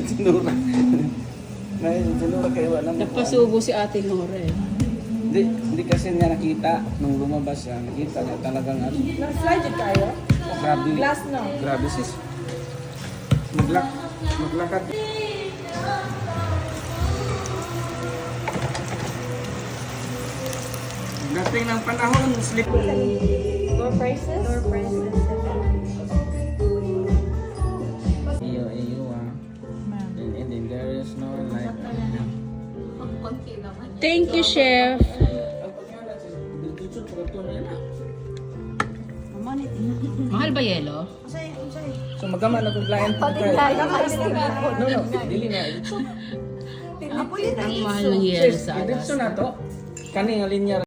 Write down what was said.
Sinura. Sinura kayo alam. Napasubo si Ate Nora eh. Hindi kasi niya nakita nung lumabas siya. Nakita niya talagang ano. Nag-slide tayo? Grabe. Glass no? Grabe sis. Maglakad. Dating ng panahon, slip. Door prices? Door prices. Iyo, and then there is no light. Thank you, Chef. Mahal ba yelo? So magkama na kung client ko kayo. No, dili na. Ang mahal ng yelo sa Dito na to. Kani nga linya